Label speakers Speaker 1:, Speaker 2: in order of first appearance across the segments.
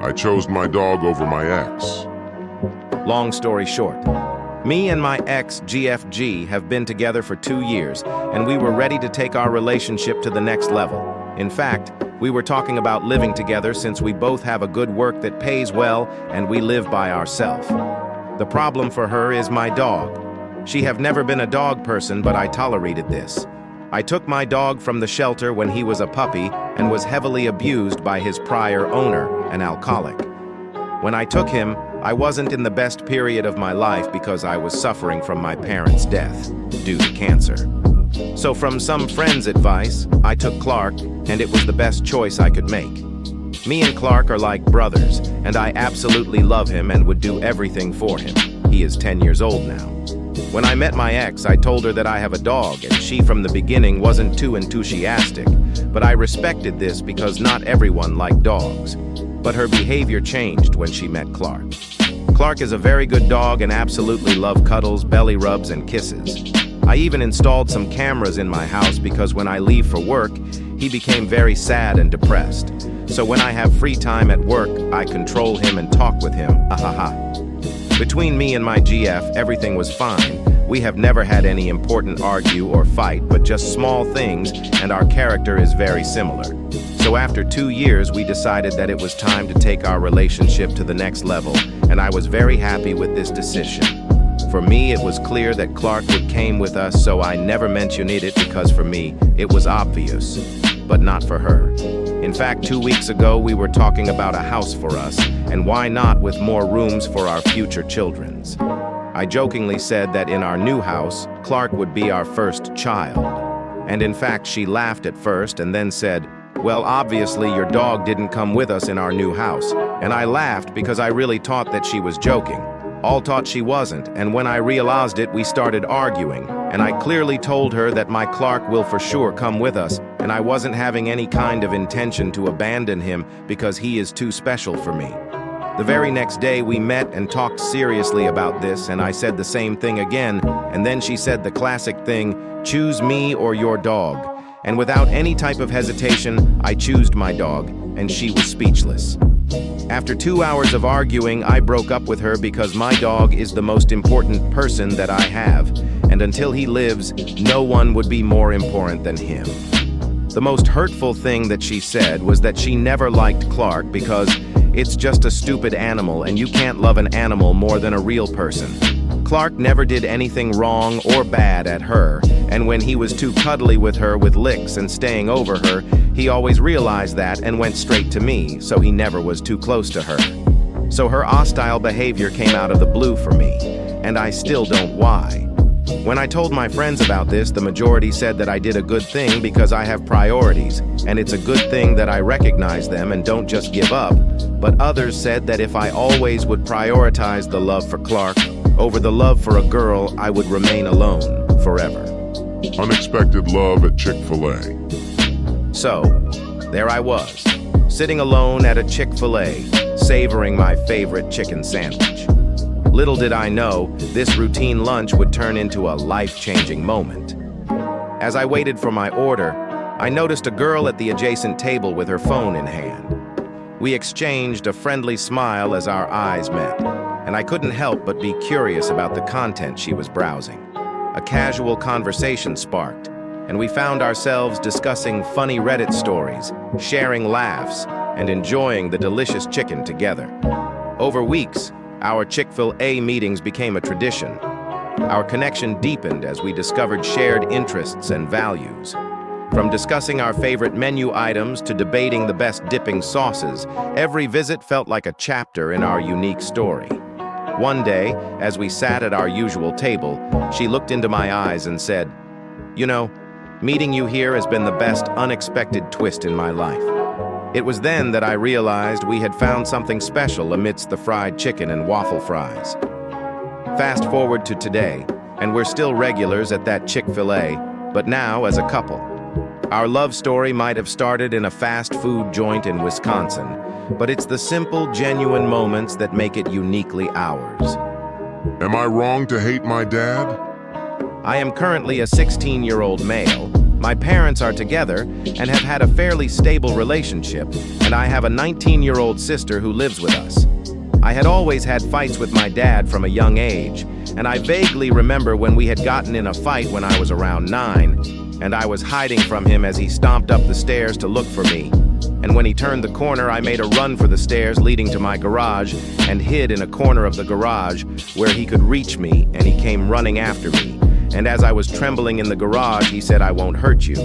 Speaker 1: I chose my dog over my ex.
Speaker 2: Long story short, me and my ex, GFG, have been together for 2 years, and we were ready to take our relationship to the next level. In fact, we were talking about living together since we both have a good work that pays well and we live by ourselves. The problem for her is my dog. She have never been a dog person, but I tolerated this. I took my dog from the shelter when he was a puppy and was heavily abused by his prior owner, an alcoholic. When I took him, I wasn't in the best period of my life because I was suffering from my parents' death due to cancer. So from some friends' advice, I took Clark, and it was the best choice I could make. Me and Clark are like brothers, and I absolutely love him and would do everything for him. He is 10 years old now. When I met my ex, I told her that I have a dog, and she from the beginning wasn't too enthusiastic, but I respected this because not everyone liked dogs. But her behavior changed when she met Clark. Clark is a very good dog and absolutely loves cuddles, belly rubs, and kisses. I even installed some cameras in my house because when I leave for work, he became very sad and depressed. So when I have free time at work, I control him and talk with him. Between me and my GF, everything was fine. We have never had any important argue or fight, but just small things, and our character is very similar. So after 2 years, we decided that it was time to take our relationship to the next level, and I was very happy with this decision. For me, it was clear that Clark would came with us, so I never mentioned it because for me, it was obvious, but not for her. In fact, 2 weeks ago, we were talking about a house for us, and why not with more rooms for our future children's. I jokingly said that in our new house, Clark would be our first child. And in fact, she laughed at first and then said, "Well, obviously your dog didn't come with us in our new house." And I laughed because I really thought that she was joking. All thought she wasn't, and when I realized it, we started arguing, and I clearly told her that my Clark will for sure come with us, and I wasn't having any kind of intention to abandon him because he is too special for me. The very next day we met and talked seriously about this, and I said the same thing again, and then she said the classic thing, "Choose me or your dog." And without any type of hesitation, I chose my dog, and she was speechless. After 2 hours of arguing, I broke up with her because my dog is the most important person that I have, and until he lives, no one would be more important than him. The most hurtful thing that she said was that she never liked Clark because it's just a stupid animal and you can't love an animal more than a real person. Clark never did anything wrong or bad at her, and when he was too cuddly with her with licks and staying over her, he always realized that and went straight to me, so he never was too close to her. So her hostile behavior came out of the blue for me, and I still don't why. When I told my friends about this, the majority said that I did a good thing because I have priorities, and it's a good thing that I recognize them and don't just give up. But others said that if I always would prioritize the love for Clark over the love for a girl, I would remain alone forever.
Speaker 1: Unexpected love at Chick-fil-A.
Speaker 2: So, there I was, sitting alone at a Chick-fil-A, savoring my favorite chicken sandwich. Little did I know, this routine lunch would turn into a life-changing moment. As I waited for my order, I noticed a girl at the adjacent table with her phone in hand. We exchanged a friendly smile as our eyes met, and I couldn't help but be curious about the content she was browsing. A casual conversation sparked, and we found ourselves discussing funny Reddit stories, sharing laughs, and enjoying the delicious chicken together. Over weeks, our Chick-fil-A meetings became a tradition. Our connection deepened as we discovered shared interests and values. From discussing our favorite menu items to debating the best dipping sauces, every visit felt like a chapter in our unique story. One day, as we sat at our usual table, she looked into my eyes and said, "You know, meeting you here has been the best unexpected twist in my life." It was then that I realized we had found something special amidst the fried chicken and waffle fries. Fast forward to today, and we're still regulars at that Chick-fil-A, but now as a couple. Our love story might have started in a fast food joint in Wisconsin, but it's the simple, genuine moments that make it uniquely ours.
Speaker 1: Am I wrong to hate my dad?
Speaker 2: I am currently a 16-year-old male. My parents are together and have had a fairly stable relationship, and I have a 19-year-old sister who lives with us. I had always had fights with my dad from a young age, and I vaguely remember when we had gotten in a fight when I was around 9, and I was hiding from him as he stomped up the stairs to look for me. And when he turned the corner, I made a run for the stairs leading to my garage and hid in a corner of the garage where he could reach me, and he came running after me. And as I was trembling in the garage, he said, "I won't hurt you."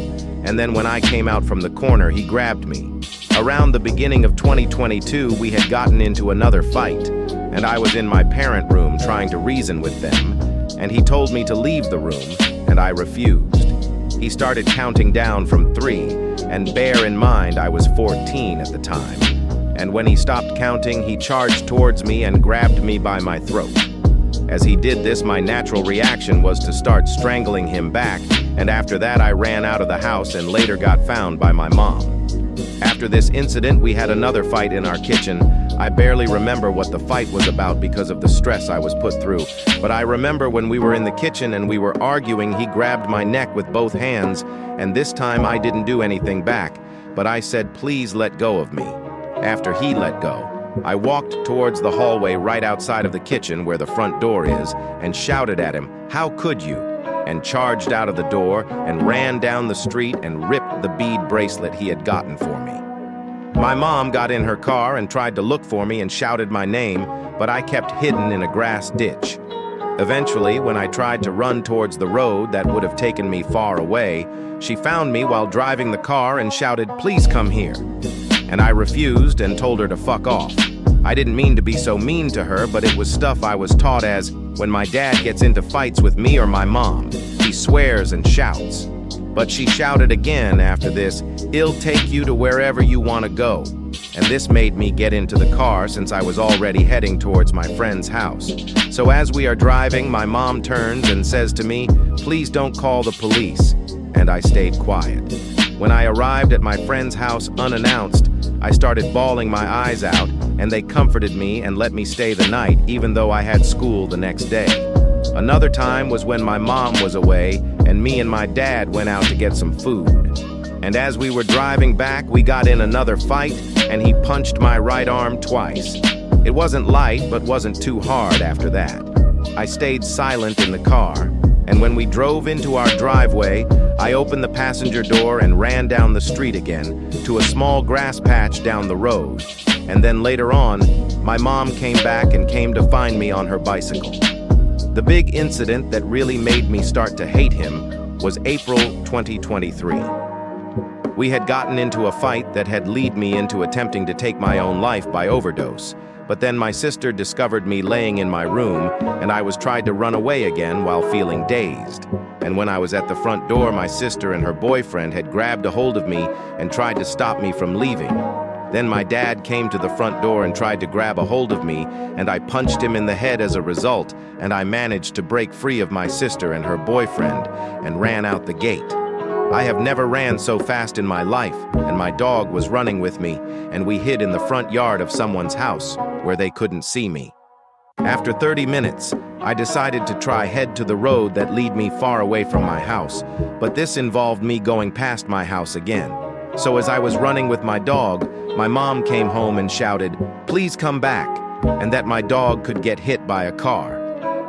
Speaker 2: And then when I came out from the corner, he grabbed me. Around the beginning of 2022, we had gotten into another fight, and I was in my parent room trying to reason with them, and he told me to leave the room, and I refused. He started counting down from 3, and bear in mind I was 14 at the time. And when he stopped counting, he charged towards me and grabbed me by my throat. As he did this, my natural reaction was to start strangling him back, and after that I ran out of the house and later got found by my mom. After this incident, we had another fight in our kitchen. I barely remember what the fight was about because of the stress I was put through, but I remember when we were in the kitchen and we were arguing, he grabbed my neck with both hands, and this time I didn't do anything back, but I said, "Please let go of me." After he let go, I walked towards the hallway right outside of the kitchen where the front door is and shouted at him, "How could you?" and charged out of the door and ran down the street and ripped the bead bracelet he had gotten for me. My mom got in her car and tried to look for me and shouted my name, but I kept hidden in a grass ditch. Eventually, when I tried to run towards the road that would have taken me far away, she found me while driving the car and shouted, "Please come here." And I refused and told her to fuck off. I didn't mean to be so mean to her, but it was stuff I was taught as, when my dad gets into fights with me or my mom, he swears and shouts. But she shouted again after this, "I'll take you to wherever you want to go." And this made me get into the car since I was already heading towards my friend's house. So as we are driving, my mom turns and says to me, "Please don't call the police." And I stayed quiet. When I arrived at my friend's house unannounced, I started bawling my eyes out, and they comforted me and let me stay the night, even though I had school the next day. Another time was when my mom was away, and me and my dad went out to get some food. And as we were driving back, we got in another fight, and he punched my right arm twice. It wasn't light, but wasn't too hard after that. I stayed silent in the car, and when we drove into our driveway, I opened the passenger door and ran down the street again to a small grass patch down the road. And then later on, my mom came back and came to find me on her bicycle. The big incident that really made me start to hate him was April 2023. We had gotten into a fight that had led me into attempting to take my own life by overdose. But then my sister discovered me laying in my room, and I was tried to run away again while feeling dazed. And when I was at the front door, my sister and her boyfriend had grabbed a hold of me and tried to stop me from leaving. Then my dad came to the front door and tried to grab a hold of me, and I punched him in the head as a result, and I managed to break free of my sister and her boyfriend and ran out the gate. I have never ran so fast in my life, and my dog was running with me, and we hid in the front yard of someone's house where they couldn't see me. After 30 minutes, I decided to try head to the road that lead me far away from my house, but this involved me going past my house again. So as I was running with my dog, my mom came home and shouted, "Please come back," and that my dog could get hit by a car.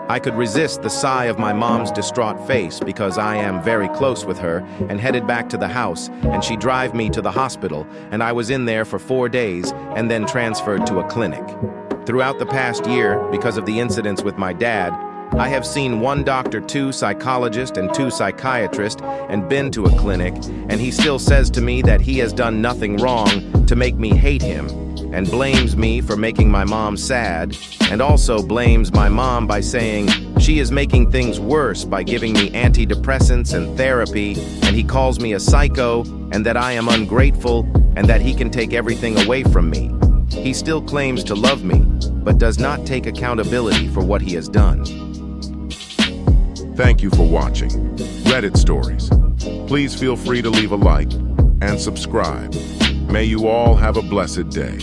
Speaker 2: I could resist the sigh of my mom's distraught face because I am very close with her, and headed back to the house, and she drove me to the hospital, and I was in there for 4 days and then transferred to a clinic. Throughout the past year, because of the incidents with my dad, I have seen 1 doctor, 2 psychologists, and 2 psychiatrists, and been to a clinic, and he still says to me that he has done nothing wrong to make me hate him, and blames me for making my mom sad, and also blames my mom by saying she is making things worse by giving me antidepressants and therapy, and he calls me a psycho, and that I am ungrateful, and that he can take everything away from me. He still claims to love me, but does not take accountability for what he has done.
Speaker 1: Thank you for watching Reddit Stories. Please feel free to leave a like and subscribe. May you all have a blessed day.